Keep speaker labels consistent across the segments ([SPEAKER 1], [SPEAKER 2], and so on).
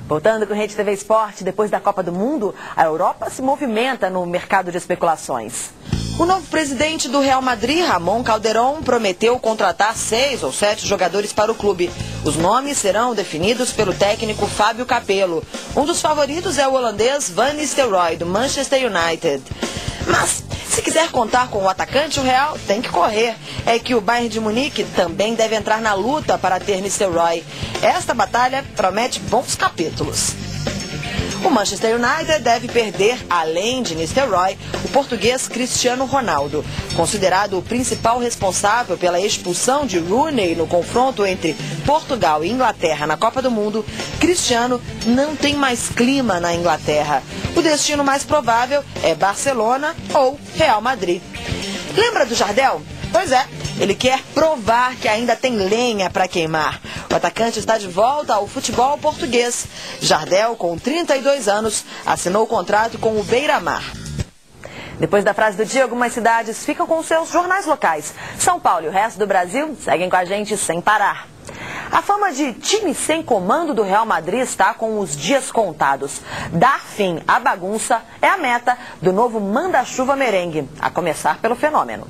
[SPEAKER 1] Voltando com Rede TV Esporte, depois da Copa do Mundo, a Europa se movimenta no mercado de especulações. O novo presidente do Real Madrid, Ramon Calderón, prometeu contratar 6 ou 7 jogadores para o clube. Os nomes serão definidos pelo técnico Fábio Capello. Um dos favoritos é o holandês Van Nistelrooy, do Manchester United. Mas, se quiser contar com o atacante, o Real tem que correr. É que o Bayern de Munique também deve entrar na luta para ter Nistelrooy. Esta batalha promete bons capítulos. O Manchester United deve perder, além de Nistelrooy, o português Cristiano Ronaldo. Considerado o principal responsável pela expulsão de Rooney no confronto entre Portugal e Inglaterra na Copa do Mundo, Cristiano não tem mais clima na Inglaterra. O destino mais provável é Barcelona ou Real Madrid. Lembra do Jardel? Pois é, ele quer provar que ainda tem lenha para queimar. O atacante está de volta ao futebol português. Jardel, com 32 anos, assinou o contrato com o Beira-Mar. Depois da frase do dia, algumas cidades ficam com seus jornais locais. São Paulo e o resto do Brasil seguem com a gente sem parar. A fama de time sem comando do Real Madrid está com os dias contados. Dar fim à bagunça é a meta do novo manda-chuva merengue, a começar pelo fenômeno.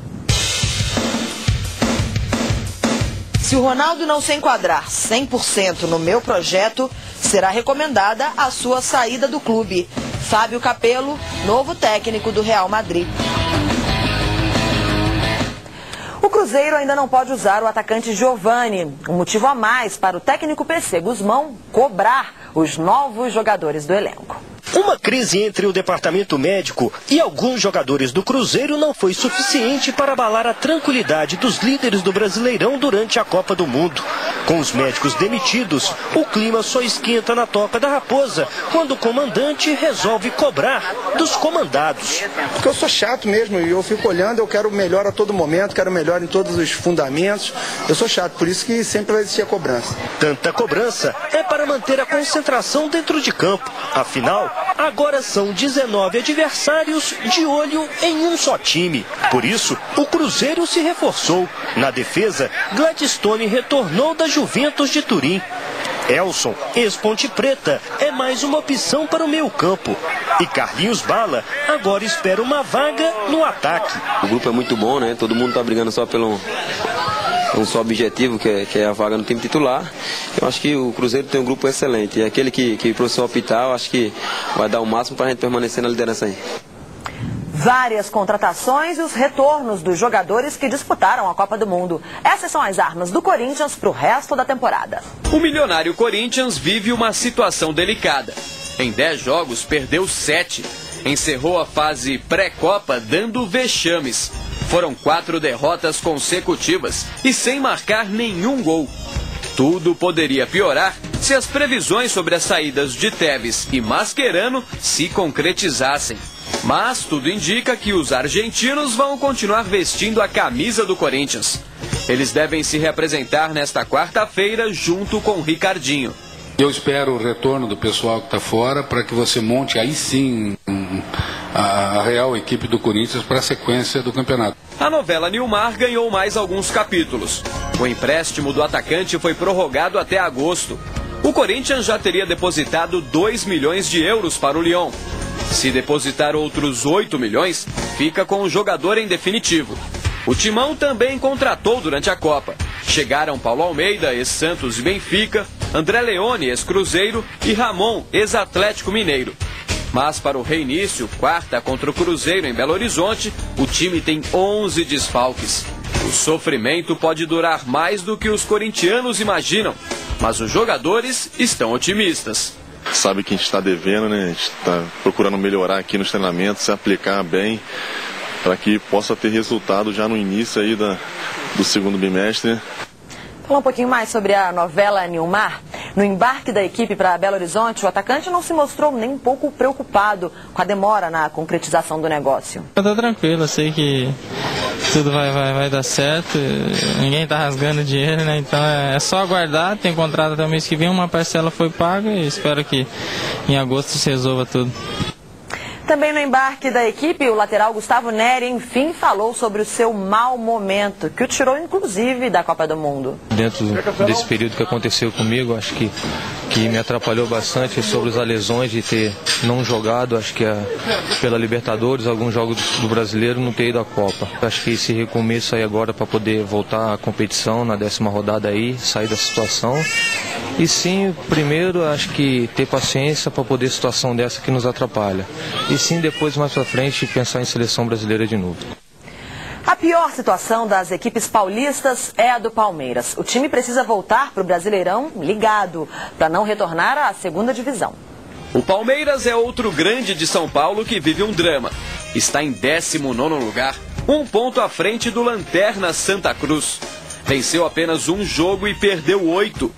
[SPEAKER 1] Se o Ronaldo não se enquadrar 100% no meu projeto, será recomendada a sua saída do clube. Fábio Capello, novo técnico do Real Madrid. O Cruzeiro ainda não pode usar o atacante Giovani. Um motivo a mais para o técnico PC Guzmão cobrar os novos jogadores do elenco.
[SPEAKER 2] Uma crise entre o departamento médico e alguns jogadores do Cruzeiro não foi suficiente para abalar a tranquilidade dos líderes do Brasileirão durante a Copa do Mundo. Com os médicos demitidos, o clima só esquenta na Toca da Raposa, quando o comandante resolve cobrar dos comandados.
[SPEAKER 3] Porque eu sou chato mesmo e eu fico olhando, eu quero melhor a todo momento, quero melhor em todos os fundamentos. Eu sou chato, por isso que sempre vai existir a cobrança.
[SPEAKER 2] Tanta cobrança é para manter a concentração dentro de campo. Afinal, agora são 19 adversários de olho em um só time. Por isso, o Cruzeiro se reforçou. Na defesa, Gladstone retornou da Juventus de Turim. Elson, ex-Ponte Preta, é mais uma opção para o meio-campo. E Carlinhos Bala agora espera uma vaga no ataque.
[SPEAKER 4] O grupo é muito bom, né? Todo mundo está brigando só pelo um só objetivo, que é a vaga no time titular. Eu acho que o Cruzeiro tem um grupo excelente. E aquele que o professor optar, eu acho que vai dar o máximo para a gente permanecer na liderança aí.
[SPEAKER 1] Várias contratações e os retornos dos jogadores que disputaram a Copa do Mundo. Essas são as armas do Corinthians para o resto da temporada.
[SPEAKER 5] O milionário Corinthians vive uma situação delicada. Em 10 jogos, perdeu 7. Encerrou a fase pré-Copa dando vexames. Foram 4 derrotas consecutivas e sem marcar nenhum gol. Tudo poderia piorar se as previsões sobre as saídas de Tevez e Mascherano se concretizassem. Mas tudo indica que os argentinos vão continuar vestindo a camisa do Corinthians. Eles devem se reapresentar nesta quarta-feira junto com Ricardinho.
[SPEAKER 6] Eu espero o retorno do pessoal que está fora para que você monte aí sim a real equipe do Corinthians para a sequência do campeonato.
[SPEAKER 5] A novela Nilmar ganhou mais alguns capítulos. O empréstimo do atacante foi prorrogado até agosto. O Corinthians já teria depositado 2 milhões de euros para o Lyon. Se depositar outros 8 milhões, fica com o jogador em definitivo. O Timão também contratou durante a Copa. Chegaram Paulo Almeida, ex-Santos e Benfica, André Leone, ex-Cruzeiro e Ramon, ex-Atlético Mineiro. Mas para o reinício, quarta contra o Cruzeiro em Belo Horizonte, o time tem 11 desfalques. O sofrimento pode durar mais do que os corintianos imaginam, mas os jogadores estão otimistas.
[SPEAKER 7] Sabe que a gente está devendo, né? A gente está procurando melhorar aqui nos treinamentos, se aplicar bem, para que possa ter resultado já no início aí do segundo bimestre.
[SPEAKER 1] Falar um pouquinho mais sobre a novela Nilmar. No embarque da equipe para Belo Horizonte, o atacante não se mostrou nem um pouco preocupado com a demora na concretização do negócio.
[SPEAKER 8] Eu tô tranquilo, eu sei que tudo vai dar certo, ninguém tá rasgando dinheiro, né? Então é só aguardar, tem contrato até o mês que vem, uma parcela foi paga e espero que em agosto se resolva tudo.
[SPEAKER 1] Também no embarque da equipe, o lateral Gustavo Neri, enfim, falou sobre o seu mau momento, que o tirou, inclusive, da Copa do Mundo.
[SPEAKER 9] Dentro desse período que aconteceu comigo, acho que me atrapalhou bastante sobre as lesões de ter não jogado, acho que pela Libertadores, alguns jogos do Brasileiro, não ter ido à Copa. Acho que esse recomeço aí agora para poder voltar à competição na 10ª rodada aí, sair da situação. E sim, primeiro, acho que ter paciência para poder situação dessa que nos atrapalha. E sim, depois, mais para frente, pensar em seleção brasileira de novo.
[SPEAKER 1] A pior situação das equipes paulistas é a do Palmeiras. O time precisa voltar para o Brasileirão ligado, para não retornar à 2ª divisão.
[SPEAKER 5] O Palmeiras é outro grande de São Paulo que vive um drama. Está em 19º lugar, 1 ponto à frente do Lanterna Santa Cruz. Venceu apenas um jogo e perdeu 8.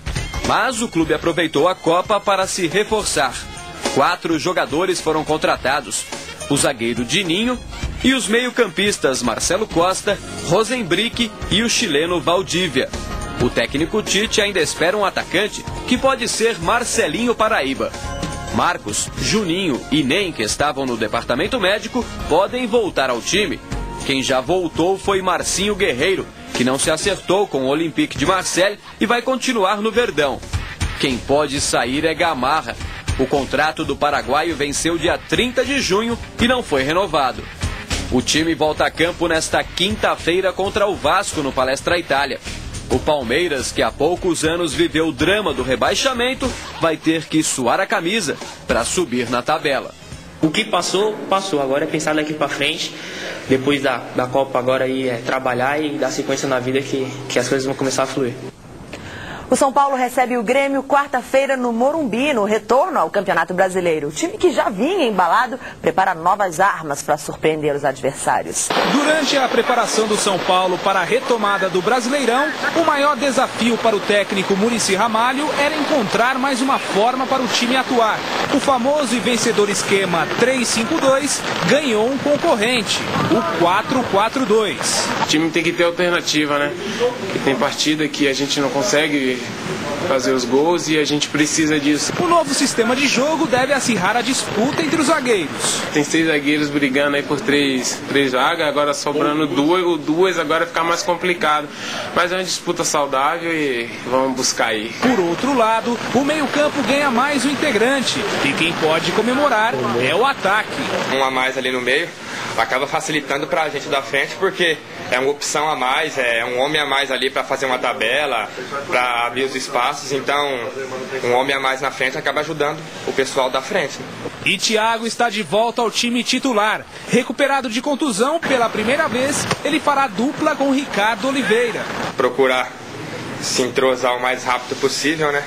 [SPEAKER 5] Mas o clube aproveitou a Copa para se reforçar. 4 jogadores foram contratados: o zagueiro Dininho e os meio-campistas Marcelo Costa, Rosenbrick e o chileno Valdívia. O técnico Tite ainda espera um atacante que pode ser Marcelinho Paraíba. Marcos, Juninho e Nem, que estavam no departamento médico, podem voltar ao time. Quem já voltou foi Marcinho Guerreiro, que não se acertou com o Olympique de Marseille e vai continuar no Verdão. Quem pode sair é Gamarra. O contrato do paraguaio venceu dia 30 de junho e não foi renovado. O time volta a campo nesta quinta-feira contra o Vasco no Palestra Itália. O Palmeiras, que há poucos anos viveu o drama do rebaixamento, vai ter que suar a camisa para subir na tabela.
[SPEAKER 10] O que passou, passou. Agora é pensar daqui para frente. Depois da Copa agora aí é trabalhar e dar sequência na vida que as coisas vão começar a fluir.
[SPEAKER 1] O São Paulo recebe o Grêmio quarta-feira no Morumbi, no retorno ao Campeonato Brasileiro. O time que já vinha embalado prepara novas armas para surpreender os adversários.
[SPEAKER 11] Durante a preparação do São Paulo para a retomada do Brasileirão, o maior desafio para o técnico Muricy Ramalho era encontrar mais uma forma para o time atuar. O famoso e vencedor esquema 3-5-2 ganhou um concorrente, o 4-4-2.
[SPEAKER 12] O time tem que ter alternativa, né? Porque tem partida que a gente não consegue fazer os gols e a gente precisa disso.
[SPEAKER 11] O novo sistema de jogo deve acirrar a disputa entre os zagueiros.
[SPEAKER 12] Tem 6 zagueiros brigando aí por 3 vagas, agora sobrando 2, agora fica mais complicado. Mas é uma disputa saudável e vamos buscar aí.
[SPEAKER 11] Por outro lado, o meio-campo ganha mais um integrante e quem pode comemorar é o ataque.
[SPEAKER 13] Um a mais ali no meio acaba facilitando para a gente da frente, porque é uma opção a mais, é um homem a mais ali para fazer uma tabela, para abrir os espaços. Então, um homem a mais na frente acaba ajudando o pessoal da frente.
[SPEAKER 11] E Thiago está de volta ao time titular. Recuperado de contusão pela primeira vez, ele fará dupla com Ricardo Oliveira.
[SPEAKER 13] Procurar se entrosar o mais rápido possível, né?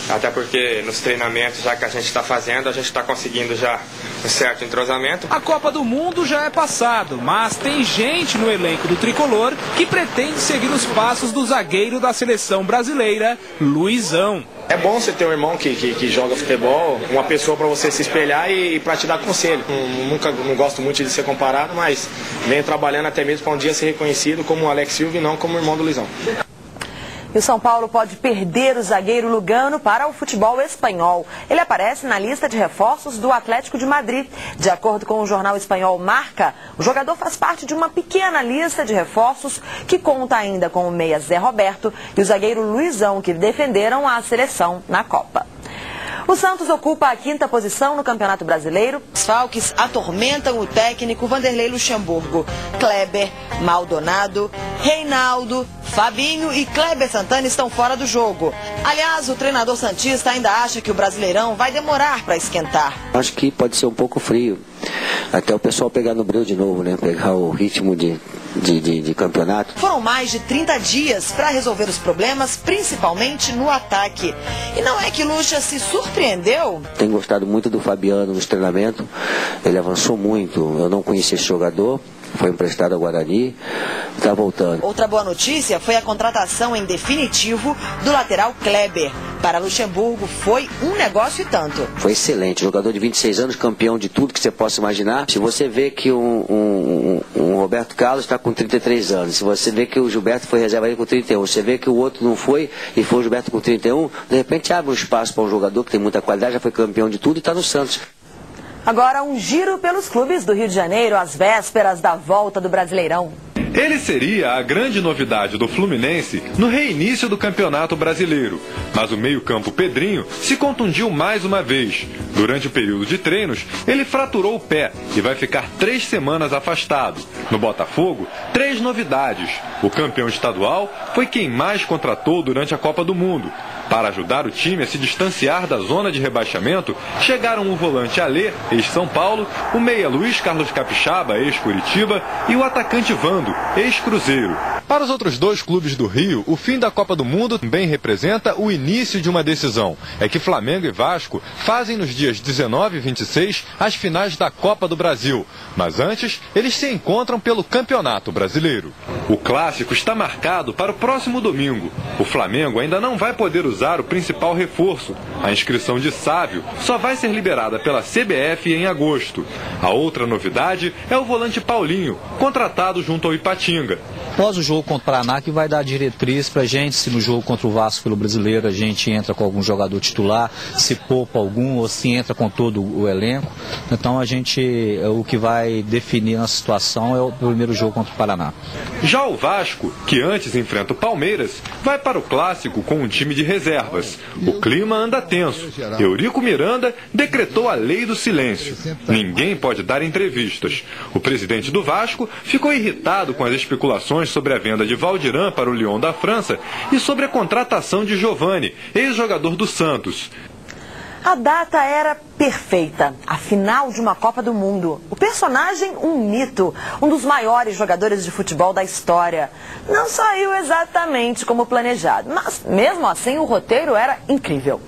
[SPEAKER 13] Até porque nos treinamentos já que a gente está fazendo, a gente está conseguindo já um certo entrosamento.
[SPEAKER 11] A Copa do Mundo já é passado, mas tem gente no elenco do Tricolor que pretende seguir os passos do zagueiro da seleção brasileira, Luizão.
[SPEAKER 14] É bom você ter um irmão que joga futebol, uma pessoa para você se espelhar e para te dar conselho. Não gosto muito de ser comparado, mas venho trabalhando até mesmo para um dia ser reconhecido como o Alex Silva e não como o irmão do Luizão.
[SPEAKER 1] E o São Paulo pode perder o zagueiro Lugano para o futebol espanhol. Ele aparece na lista de reforços do Atlético de Madrid. De acordo com o jornal espanhol Marca, o jogador faz parte de uma pequena lista de reforços que conta ainda com o meia Zé Roberto e o zagueiro Luizão, que defenderam a seleção na Copa. O Santos ocupa a 5ª posição no Campeonato Brasileiro. Os Falques atormentam o técnico Vanderlei Luxemburgo. Kleber, Maldonado, Reinaldo, Fabinho e Kleber Santana estão fora do jogo. Aliás, o treinador santista ainda acha que o Brasileirão vai demorar para esquentar.
[SPEAKER 15] Acho que pode ser um pouco frio. Até o pessoal pegar no breu de novo, né? Pegar o ritmo de campeonato.
[SPEAKER 1] Foram mais de 30 dias para resolver os problemas, principalmente no ataque. E não é que Lucha se surpreendeu?
[SPEAKER 15] Tenho gostado muito do Fabiano nos treinamentos. Ele avançou muito. Eu não conheci esse jogador. Foi emprestado ao Guarani, está voltando.
[SPEAKER 1] Outra boa notícia foi a contratação em definitivo do lateral Kleber. Para Luxemburgo foi um negócio e tanto.
[SPEAKER 15] Foi excelente, jogador de 26 anos, campeão de tudo que você possa imaginar. Se você vê que um Roberto Carlos está com 33 anos, se você vê que o Gilberto foi reserva com 31, você vê que o outro não foi e foi o Gilberto com 31, de repente abre um espaço para um jogador que tem muita qualidade, já foi campeão de tudo e está no Santos.
[SPEAKER 1] Agora um giro pelos clubes do Rio de Janeiro às vésperas da volta do Brasileirão.
[SPEAKER 16] Ele seria a grande novidade do Fluminense no reinício do Campeonato Brasileiro. Mas o meio-campo Pedrinho se contundiu mais uma vez. Durante o período de treinos, ele fraturou o pé e vai ficar 3 semanas afastado. No Botafogo, 3 novidades. O campeão estadual foi quem mais contratou durante a Copa do Mundo. Para ajudar o time a se distanciar da zona de rebaixamento, chegaram o volante Alê, ex-São Paulo, o meia Luiz Carlos Capixaba, ex-Curitiba, e o atacante Vando, ex-Cruzeiro. Para os outros 2 clubes do Rio, o fim da Copa do Mundo também representa o início de uma decisão. É que Flamengo e Vasco fazem nos dias 19 e 26 as finais da Copa do Brasil. Mas antes, eles se encontram pelo Campeonato Brasileiro. O clássico está marcado para o próximo domingo. O Flamengo ainda não vai poder usar o principal reforço. A inscrição de Sávio só vai ser liberada pela CBF em agosto. A outra novidade é o volante Paulinho, contratado junto ao Ipatinga.
[SPEAKER 17] Após o jogo contra o Paraná, que vai dar diretriz para a gente, se no jogo contra o Vasco pelo Brasileiro a gente entra com algum jogador titular, se poupa algum ou se entra com todo o elenco. Então o que vai definir a situação é o primeiro jogo contra o Paraná.
[SPEAKER 16] Já o Vasco, que antes enfrenta o Palmeiras, vai para o clássico com um time de reservas. O clima anda tenso. Eurico Miranda decretou a lei do silêncio. Ninguém pode dar entrevistas. O presidente do Vasco ficou irritado com as especulações sobre a venda de Valdirã para o Lyon da França e sobre a contratação de Giovani, ex-jogador do Santos.
[SPEAKER 1] A data era perfeita, a final de uma Copa do Mundo. O personagem, um mito, um dos maiores jogadores de futebol da história. Não saiu exatamente como planejado, mas mesmo assim o roteiro era incrível.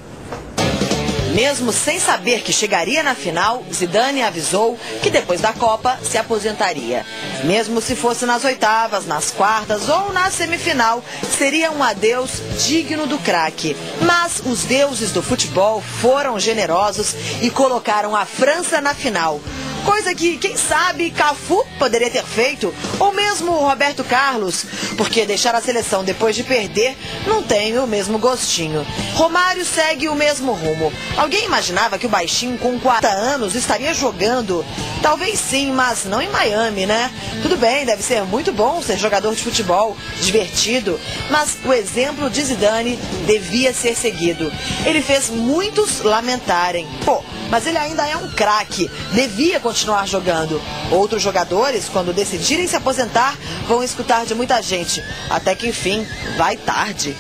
[SPEAKER 1] Mesmo sem saber que chegaria na final, Zidane avisou que depois da Copa se aposentaria. Mesmo se fosse nas oitavas, nas quartas ou na semifinal, seria um adeus digno do craque. Mas os deuses do futebol foram generosos e colocaram a França na final. Coisa que, quem sabe, Cafu poderia ter feito, ou mesmo Roberto Carlos, porque deixar a seleção depois de perder não tem o mesmo gostinho. Romário segue o mesmo rumo. Alguém imaginava que o baixinho com 40 anos estaria jogando? Talvez sim, mas não em Miami, né? Tudo bem, deve ser muito bom ser jogador de futebol, divertido, mas o exemplo de Zidane devia ser seguido. Ele fez muitos lamentarem. Pô, mas ele ainda é um craque, devia continuar jogando. Outros jogadores, quando decidirem se aposentar, vão escutar de muita gente, até que enfim, vai tarde.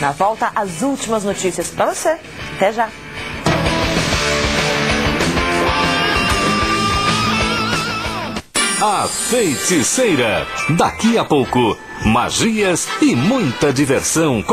[SPEAKER 1] Na volta, as últimas notícias para você. Até já.
[SPEAKER 18] A Feiticeira. Daqui a pouco, magias e muita diversão com